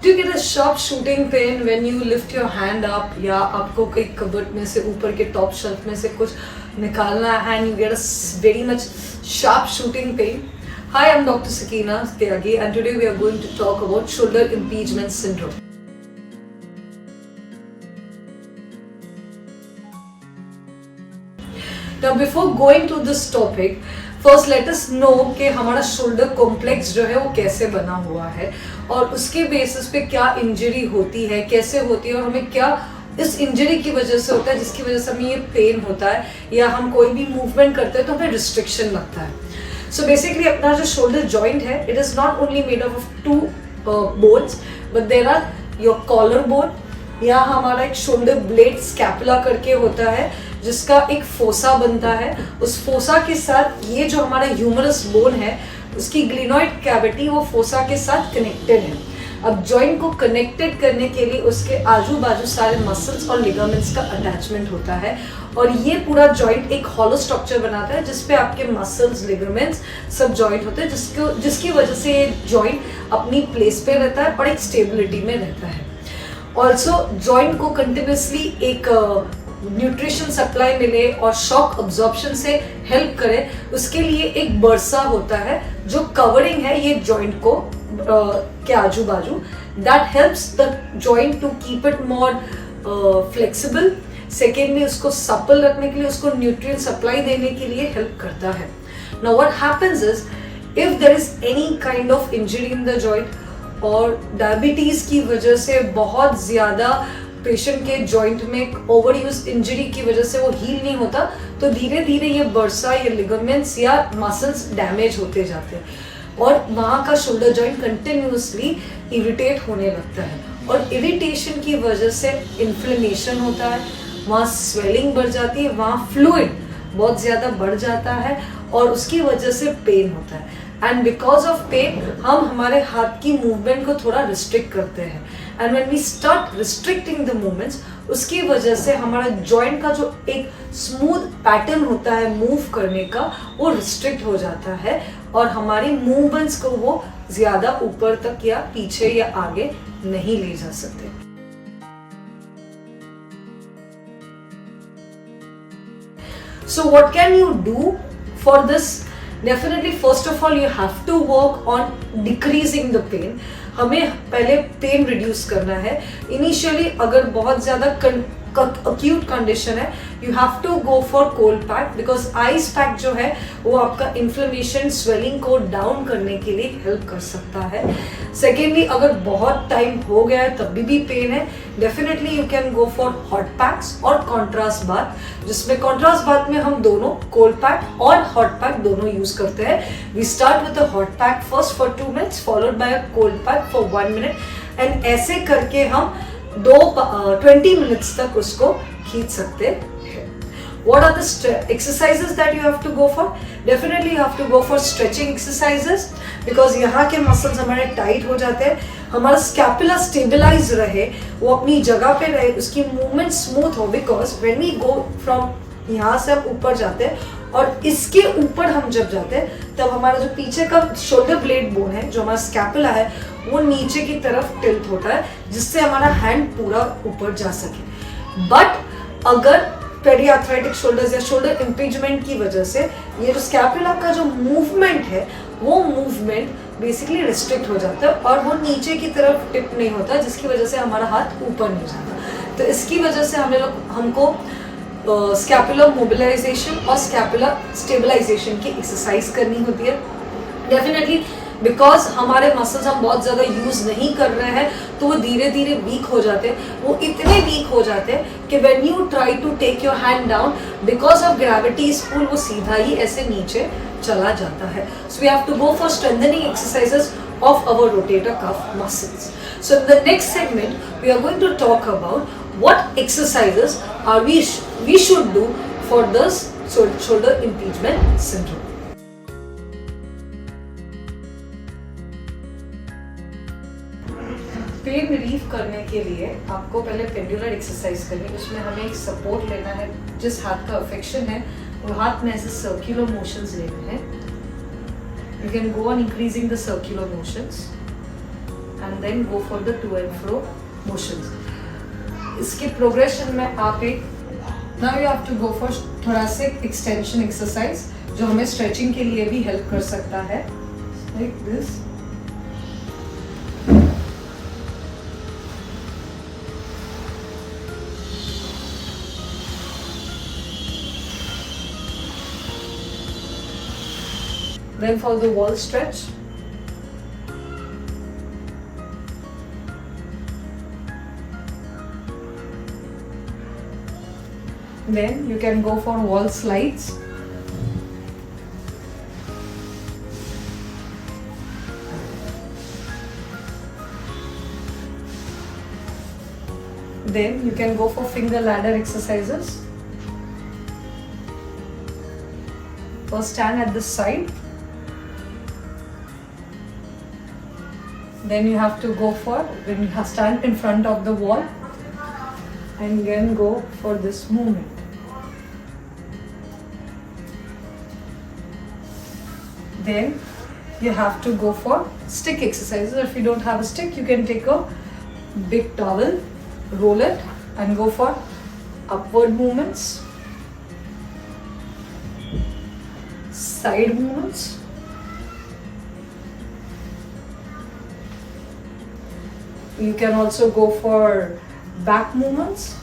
Do you get a sharp shooting pain when you lift your hand up या आपको कोई cupboard में से ऊपर के टॉप शेल्फ में से कुछ निकालना है and you get a very much sharp shooting pain? Hi, I'm Dr. Sakina Tyagi and today we are going to talk about shoulder impingement syndrome. Now before going to this topic, first let us know कि हमारा shoulder complex जो है वो कैसे बना हुआ है और उसके बेसिस पे क्या इंजरी होती है, कैसे होती है और हमें क्या इस इंजरी की वजह से होता है जिसकी वजह से हमें ये पेन होता है या हम कोई भी मूवमेंट करते हैं तो हमें रिस्ट्रिक्शन लगता है. सो बेसिकली अपना जो शोल्डर जॉइंट है, it is not only made of 2 bones but there are your collar bone या हमारा एक शोल्डर ब्लेड स्कैपुला करके होता है जिसका एक फोसा बनता है. उस फोसा के साथ ये जो हमारा ह्यूमरस बोन है उसकी ग्लिनॉइड कैविटी वो फोसा के साथ कनेक्टेड है. अब जॉइंट को कनेक्टेड करने के लिए उसके आजू बाजू सारे मसल्स और लिगामेंट्स का अटैचमेंट होता है और ये पूरा जॉइंट एक हॉलो स्ट्रक्चर बनाता है जिसपे आपके मसल्स लिगामेंट्स सब जॉइंट होते हैं जिसकी वजह से ये जॉइंट अपनी प्लेस पे रहता है और एक स्टेबिलिटी में रहता है. ऑल्सो जॉइंट को कंटिन्यूसली एक न्यूट्रिशन सप्लाई मिले और शॉक अब्जॉर्प्शन से हेल्प करे उसके लिए एक बर्सा होता है जो कवरिंग है ये जॉइंट को के आजू बाजू. That helps the joint to keep it more flexible. Secondly उसको सपल रखने के लिए उसको न्यूट्रिएंट सप्लाई देने के लिए हेल्प करता है. Now what happens is if there is any kind of injury in the joint और डायबिटीज की वजह से बहुत ज्यादा पेशेंट के जॉइंट में ओवर यूज इंजरी की वजह से वो हील नहीं होता तो धीरे धीरे ये बर्सा या लिगामेंट्स या मसल्स डैमेज होते जाते हैं और वहाँ का शोल्डर जॉइंट कंटिन्यूसली इरिटेट होने लगता है और इरिटेशन की वजह से इन्फ्लेमेशन होता है, वहाँ स्वेलिंग बढ़ जाती है, वहाँ फ्लूइड बहुत ज़्यादा बढ़ जाता है और उसकी वजह से पेन होता है. एंड बिकॉज ऑफ पेन हम हमारे हाथ की मूवमेंट को थोड़ा रिस्ट्रिक्ट करते हैं and when we start restricting the movements उसकी वजह से हमारा जॉइंट का जो एक स्मूथ पैटर्न होता है मूव करने का वो रिस्ट्रिक्ट हो जाता है और हमारी मूवमेंट्स को वो ज्यादा ऊपर तक या पीछे या आगे नहीं ले जा सकते. So what can you do for this? Definitely first of all you have to work on decreasing the pain. हमें पहले पेन रिड्यूस करना है. इनिशियली अगर बहुत ज़्यादा acute कंडीशन है you have to go for cold pack because ice pack जो है वो आपका इन्फ्लेमेशन स्वेलिंग को डाउन करने के लिए हेल्प कर सकता है. सेकेंडली अगर बहुत टाइम हो गया है तब भी पेन है definitely you can go for hot packs और कॉन्ट्रास्ट बाथ जिसमें कॉन्ट्रास्ट बाथ में हम दोनों कोल्ड पैक और हॉट पैक दोनों यूज करते हैं. We start with a hot pack first for 2 minutes followed by a cold pack for 1 minute and ऐसे करके हम 20 मिनट्स तक उसको खींच सकते हैं. What are the exercises that you have to go for? Definitely you have to go for stretching exercises because यहाँ के muscles हमारे tight हो जाते हैं, हमारा scapula stabilize रहे, वो अपनी जगह पे रहे, उसकी movement smooth हो because when we go from यहाँ से हम ऊपर जाते हैं और इसके ऊपर हम जब जाते हैं तब हमारा जो पीछे का शोल्डर ब्लेड बोन है जो हमारा स्कैपुला है वो नीचे की तरफ टिल्ट होता है जिससे हमारा हैंड पूरा ऊपर जा सके. बट अगर पेरियाथ्राइटिक शोल्डर्स या शोल्डर इम्पिंजमेंट की वजह से ये जो स्कैपुला का जो मूवमेंट है वो मूवमेंट बेसिकली रिस्ट्रिक्ट हो जाता है और वो नीचे की तरफ टिप नहीं होता जिसकी वजह से हमारा हाथ ऊपर नहीं जाता. तो इसकी वजह से हमको स्कैपुलर मोबिलाइजेशन और स्कैपुलर स्टेबलाइजेशन की एक्सरसाइज करनी होती है. डेफिनेटली बिकॉज हमारे मसल्स हम बहुत ज़्यादा यूज़ नहीं कर रहे हैं तो वो धीरे धीरे वीक हो जाते हैं. वो इतने वीक हो जाते हैं कि when you try to take your hand down because of gravity's pull वो सीधा ही ऐसे नीचे चला जाता है. So we have to go for strengthening exercises of our rotator cuff muscles. So in the next segment we are going to talk about what exercises are we should do for this shoulder impingement syndrome. Pain relief करने के लिए आपको पहले pendular exercise करनी है. उसमें हमें एक सपोर्ट लेना है. जिस हाथ का अफेक्शन है वो हाथ में ऐसे सर्कुलर मोशंस लेने हैं. You can go on increasing the circular motions. and then go for the to and fro motions. इसके प्रोग्रेशन में आप एक now you have to go for thoracic extension exercise जो हमें स्ट्रेचिंग के लिए भी हेल्प कर सकता है, like this. Then for the wall stretch, then you can go for wall slides. Then you can go for finger ladder exercises. First stand at this side. Then you have to go for, when you stand in front of the wall, and then go for this movement. Then you have to go for stick exercises. If you don't have a stick, you can take a big towel, roll it, and go for upward movements, side movements, you can also go for back movements,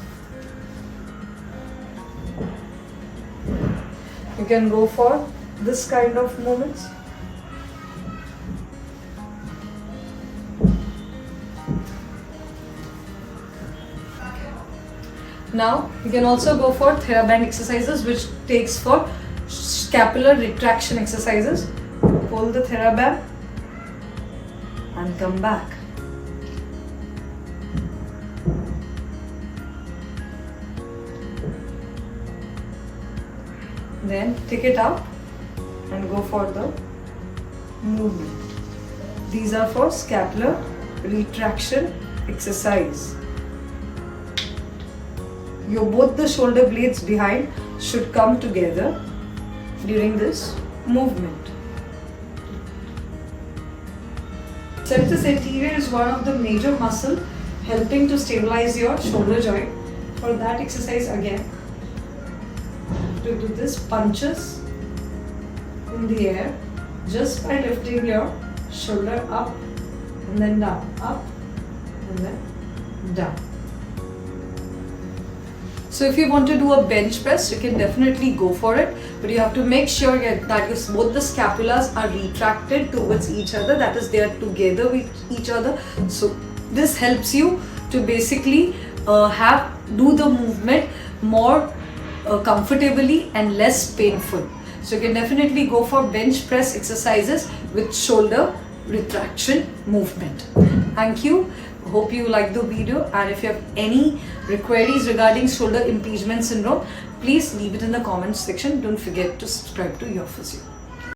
you can go for this kind of movements. Now you can also go for TheraBand exercises, which takes for scapular retraction exercises. Pull the TheraBand and come back. Then take it out and go for the movement. These are for scapular retraction exercise. Both the shoulder blades behind should come together during this movement. Septus anterior is one of the major muscle helping to stabilize your shoulder joint. For that exercise again, to do this punches in the air just by lifting your shoulder up and then down, up and then down. So if you want to do a bench press, you can definitely go for it, but you have to make sure that both the scapulas are retracted towards each other, that is, they are together with each other. So this helps you to basically do the movement more comfortably and less painful. So you can definitely go for bench press exercises with shoulder retraction movement. Thank you. Hope you liked the video, and if you have any queries regarding shoulder impingement syndrome, please leave it in the comments section. Don't forget to subscribe to Your Physio.